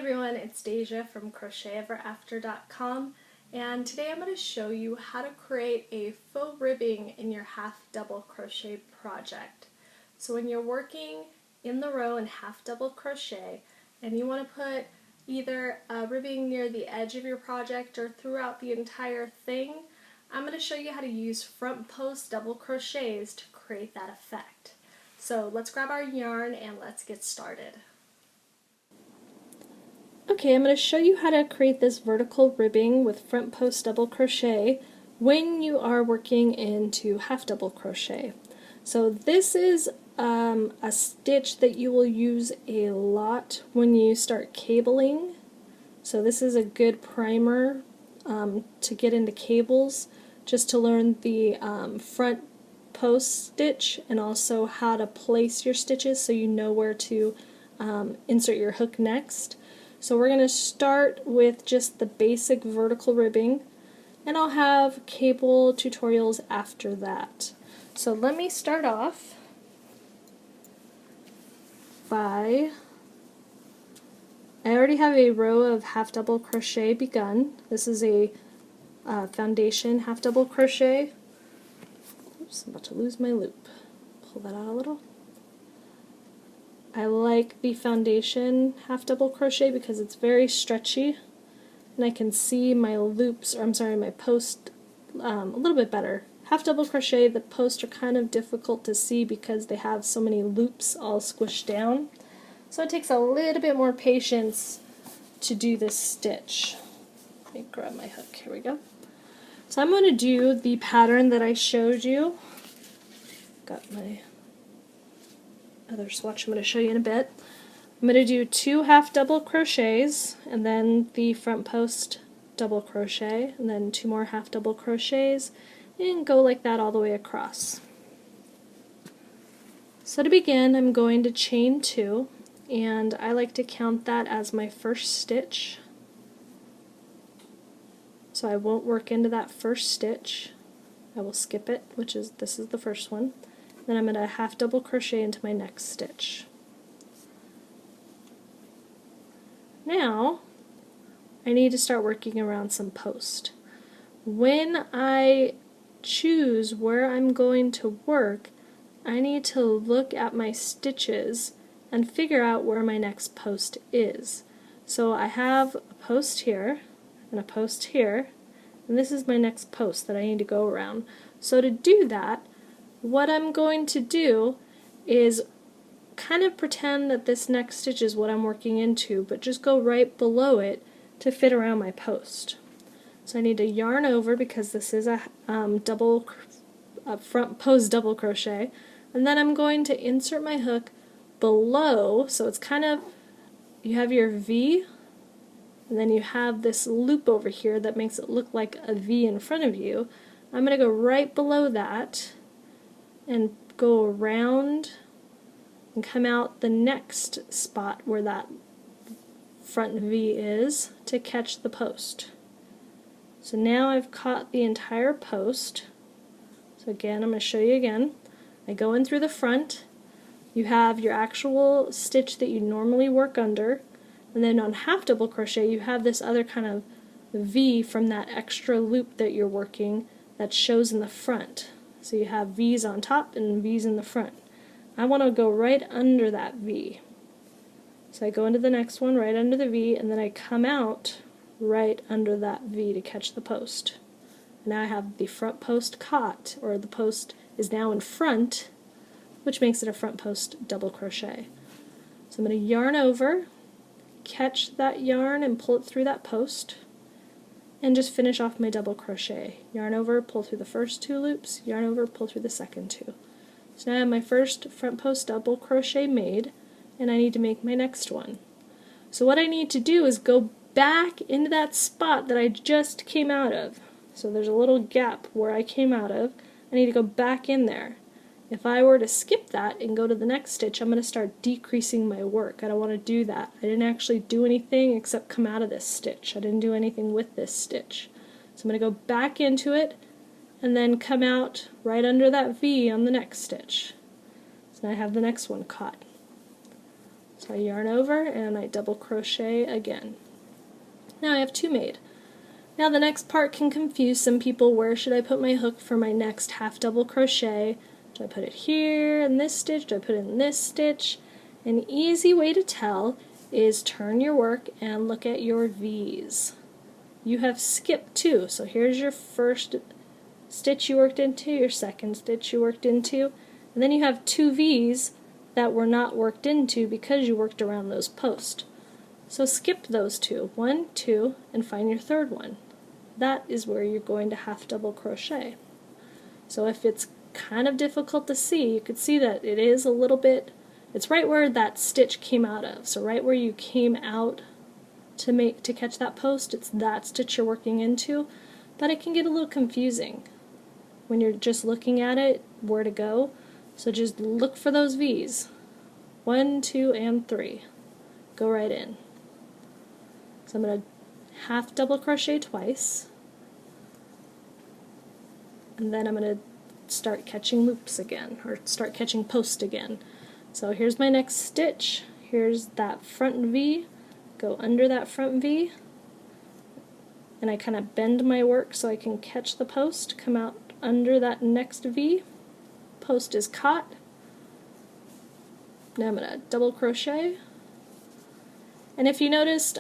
everyone, it's Deja from CrochetEverAfter.com, and today I'm going to show you how to create a faux ribbing in your half double crochet project. So when you're working in the row in half double crochet and you want to put either a ribbing near the edge of your project or throughout the entire thing, I'm going to show you how to use front post double crochets to create that effect. So let's grab our yarn and let's get started. Okay, I'm going to show you how to create this vertical ribbing with front post double crochet when you are working into half double crochet. So this is a stitch that you will use a lot when you start cabling. So this is a good primer to get into cables, just to learn the front post stitch and also how to place your stitches so you know where to insert your hook next. So we're going to start with just the basic vertical ribbing, and I'll have cable tutorials after that. So let me start off by, I already have a row of half double crochet begun. This is a foundation half double crochet. Oops, I'm about to lose my loop. Pull that out a little. I like the foundation half double crochet because it's very stretchy and I can see my loops, or I'm sorry, my post a little bit better. Half double crochet, the posts are kind of difficult to see because they have so many loops all squished down. So it takes a little bit more patience to do this stitch. Let me grab my hook, here we go. So I'm going to do the pattern that I showed you. Got my other swatch I'm going to show you in a bit. I'm going to do 2 half double crochets and then the front post double crochet and then 2 more half double crochets and go like that all the way across. So to begin, I'm going to chain 2, and I like to count that as my first stitch. So I won't work into that first stitch. I will skip it, this is the first one. Then I'm going to half double crochet into my next stitch. Now I need to start working around some post. When I choose where I'm going to work, I need to look at my stitches and figure out where my next post is. So I have a post here and a post here, and this is my next post that I need to go around. So to do that, what I'm going to do is kind of pretend that this next stitch is what I'm working into, but just go right below it to fit around my post. So I need to yarn over because this is a front post double crochet, and then I'm going to insert my hook below, so it's kind of, you have your V, and then you have this loop over here that makes it look like a V in front of you. I'm going to go right below that and go around and come out the next spot where that front V is to catch the post. So now I've caught the entire post. So again, I'm going to show you again. I go in through the front. You have your actual stitch that you normally work under, and then on half double crochet you have this other kind of V from that extra loop that you're working that shows in the front. So you have V's on top and V's in the front. I want to go right under that V. So I go into the next one right under the V, and then I come out right under that V to catch the post. Now I have the front post caught, or the post is now in front, which makes it a front post double crochet. So I'm going to yarn over, catch that yarn and pull it through that post, and just finish off my double crochet. Yarn over, pull through the first 2 loops, yarn over, pull through the second 2. So now I have my first front post double crochet made, and I need to make my next one. So what I need to do is go back into that spot that I just came out of. So there's a little gap where I came out of. I need to go back in there. If I were to skip that and go to the next stitch, I'm going to start decreasing my work. I don't want to do that. I didn't actually do anything except come out of this stitch. I didn't do anything with this stitch. So I'm going to go back into it and then come out right under that V on the next stitch. So now I have the next one caught. So I yarn over and I double crochet again. Now I have 2 made. Now the next part can confuse some people. Where should I put my hook for my next half double crochet? Do I put it here in this stitch? Do I put it in this stitch? An easy way to tell is turn your work and look at your V's. You have skipped 2, so here's your first stitch you worked into, your second stitch you worked into, and then you have 2 V's that were not worked into because you worked around those posts. So skip those 2, 1, 2, and find your third one. That is where you're going to half double crochet. So if it's kind of difficult to see, you could see that it is a little bit, it's right where that stitch came out of. So right where you came out to catch that post, it's that stitch you're working into, but it can get a little confusing when you're just looking at it, where to go. So just look for those V's. 1, 2, and 3. Go right in. So I'm going to half double crochet twice, and then I'm going to start catching loops again, or start catching posts again. So here's my next stitch, here's that front V, go under that front V, and I kind of bend my work so I can catch the post, come out under that next V, post is caught. Now I'm going to double crochet, and if you noticed,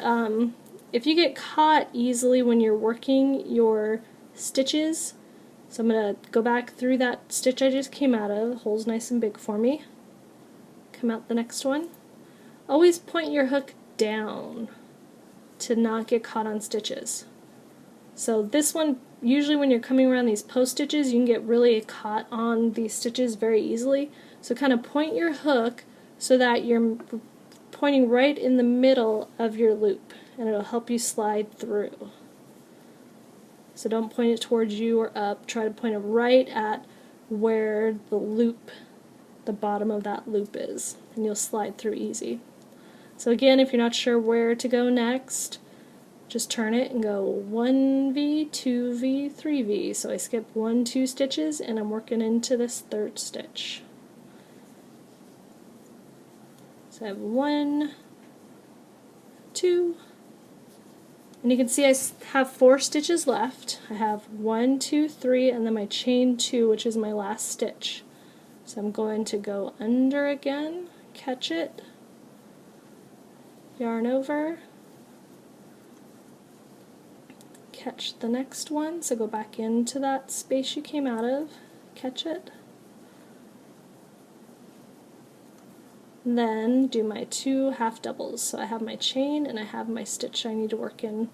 if you get caught easily when you're working your stitches, so I'm going to go back through that stitch I just came out of, the hole's nice and big for me, come out the next one. Always point your hook down to not get caught on stitches. So this one, usually when you're coming around these post stitches, you can get really caught on these stitches very easily. So kind of point your hook so that you're pointing right in the middle of your loop, and it'll help you slide through. So don't point it towards you or up, try to point it right at where the loop, the bottom of that loop is, and you'll slide through easy. So again, if you're not sure where to go next, just turn it and go 1V, 2V, 3V. So I skip 1, 2 stitches and I'm working into this third stitch. So I have 1, 2, and you can see I have 4 stitches left. I have 1, 2, 3, and then my chain 2, which is my last stitch. So I'm going to go under again, catch it, yarn over, catch the next one, so go back into that space you came out of, catch it, and then do my 2 half doubles. So I have my chain and I have my stitch I need to work in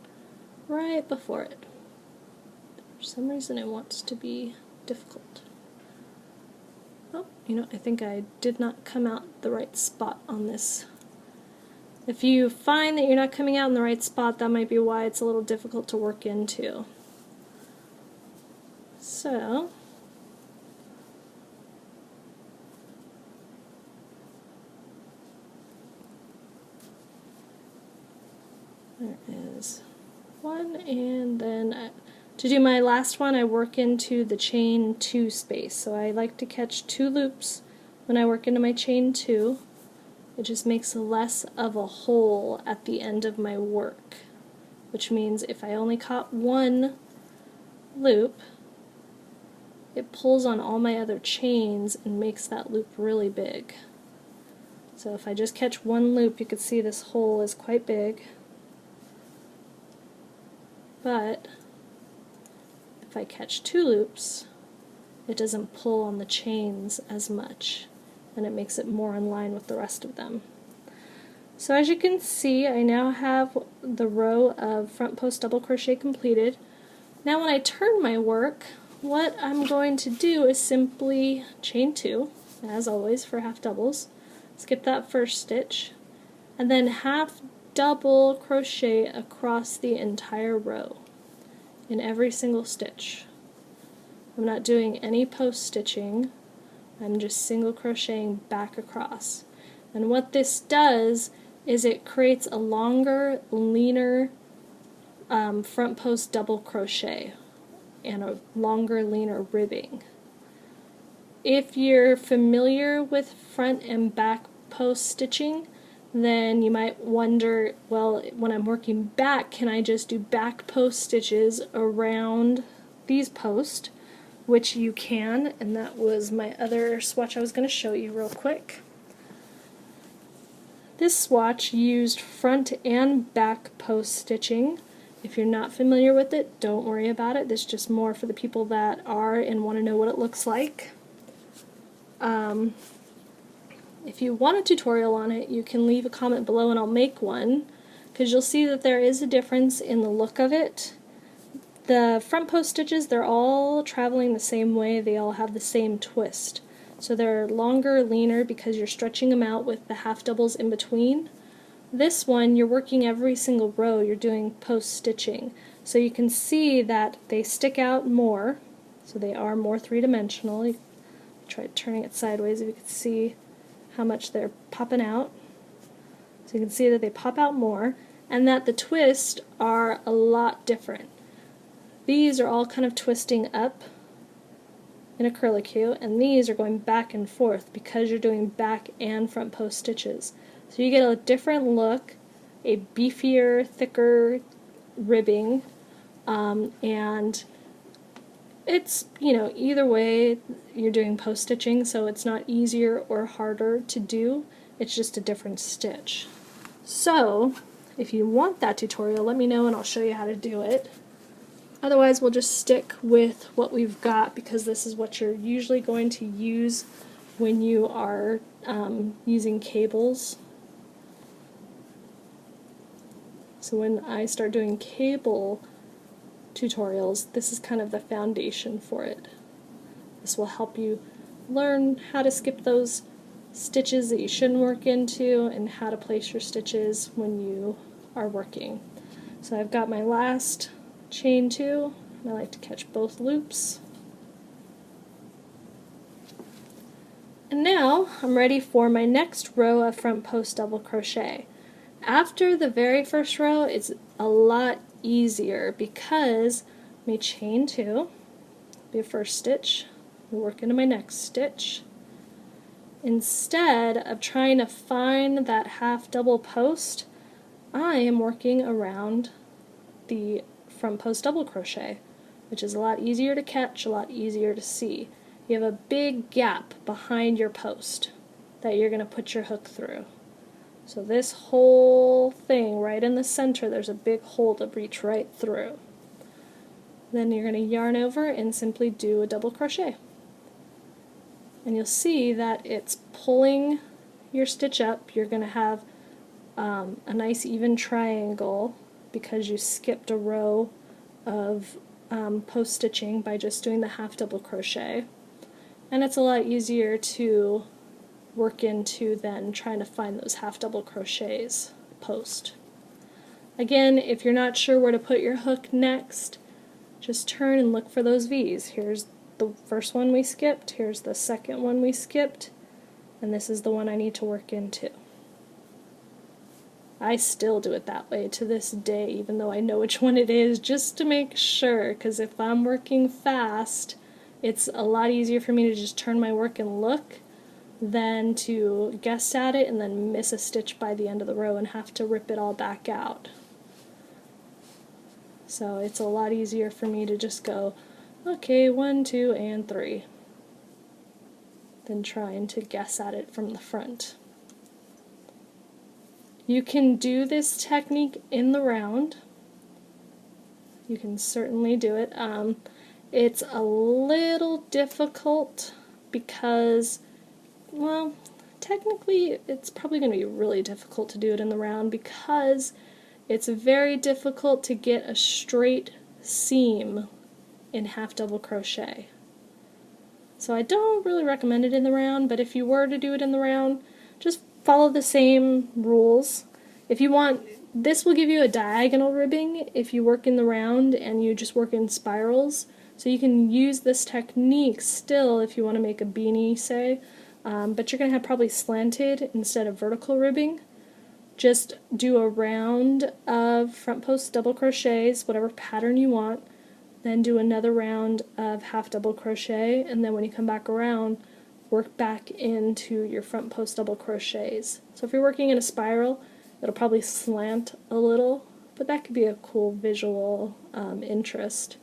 right before it. For some reason it wants to be difficult. Oh, I think I did not come out the right spot on this. If you find that you're not coming out in the right spot, that might be why it's a little difficult to work into. So, there is one, and then to do my last one I work into the chain 2 space. So I like to catch 2 loops when I work into my chain 2. It just makes less of a hole at the end of my work, which means if I only caught 1 loop, it pulls on all my other chains and makes that loop really big. So if I just catch 1 loop, you can see this hole is quite big, but if I catch 2 loops, it doesn't pull on the chains as much, and it makes it more in line with the rest of them. So as you can see, I now have the row of front post double crochet completed. Now when I turn my work, what I'm going to do is simply chain 2, as always for half doubles, skip that first stitch, and then half double crochet across the entire row in every single stitch. I'm not doing any post stitching, I'm just single crocheting back across. And what this does is it creates a longer, leaner front post double crochet and a longer, leaner ribbing. If you're familiar with front and back post stitching, then you might wonder, well, when I'm working back, can I just do back post stitches around these posts? Which you can, and that was my other swatch I was going to show you real quick. This swatch used front and back post stitching. If you're not familiar with it, don't worry about it. This is just more for the people that are and want to know what it looks like. If you want a tutorial on it, you can leave a comment below and I'll make one, because you'll see that there is a difference in the look of it. The front post stitches, they're all traveling the same way, they all have the same twist. So they're longer, leaner, because you're stretching them out with the half doubles in between. This one, you're working every single row, you're doing post stitching. So you can see that they stick out more, so they are more three-dimensional. You try turning it sideways if you can see how much they're popping out. So you can see that they pop out more, and that the twists are a lot different. These are all kind of twisting up in a curlicue, and these are going back and forth because you're doing back and front post stitches. So you get a different look, a beefier, thicker ribbing, and it's, either way you're doing post stitching, so it's not easier or harder to do, it's just a different stitch. So if you want that tutorial, let me know and I'll show you how to do it. Otherwise, we'll just stick with what we've got, because this is what you're usually going to use when you are using cables. So when I start doing cable tutorials, this is kind of the foundation for it. This will help you learn how to skip those stitches that you shouldn't work into and how to place your stitches when you are working. So I've got my last chain 2, and I like to catch both loops. And now I'm ready for my next row of front post double crochet. After the very first row, it's a lot easier because let me chain 2, be a first stitch, work into my next stitch. Instead of trying to find that half double post, I am working around the front post double crochet, which is a lot easier to catch, a lot easier to see. You have a big gap behind your post that you're going to put your hook through. So this whole thing right in the center, there's a big hole to reach right through. Then you're going to yarn over and simply do a double crochet. And you'll see that it's pulling your stitch up. You're going to have a nice even triangle because you skipped a row of post stitching by just doing the half double crochet. And it's a lot easier to work into than trying to find those half double crochets post. Again, if you're not sure where to put your hook next, just turn and look for those V's. Here's the first one we skipped, here's the second one we skipped, and this is the one I need to work into. I still do it that way to this day, even though I know which one it is, just to make sure, because if I'm working fast, it's a lot easier for me to just turn my work and look than to guess at it and then miss a stitch by the end of the row and have to rip it all back out. So it's a lot easier for me to just go, okay, 1, 2, and 3, than trying to guess at it from the front. You can do this technique in the round. You can certainly do it. It's a little difficult because, well, technically it's probably going to be really difficult to do it in the round because it's very difficult to get a straight seam in half double crochet. So I don't really recommend it in the round, but if you were to do it in the round, just follow the same rules. If you want, this will give you a diagonal ribbing if you work in the round and you just work in spirals. So you can use this technique still if you want to make a beanie, say, but you're going to have probably slanted instead of vertical ribbing. Just do a round of front post double crochets, whatever pattern you want, then do another round of half double crochet, and then when you come back around, work back into your front post double crochets. So if you're working in a spiral, it'll probably slant a little, but that could be a cool visual interest.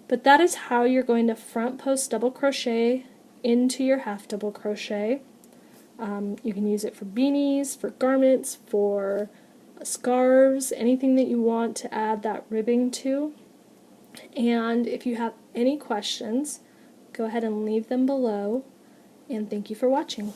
But that is how you're going to front post double crochet into your half double crochet. You can use it for beanies, for garments, for scarves, anything that you want to add that ribbing to. And if you have any questions, go ahead and leave them below, and thank you for watching.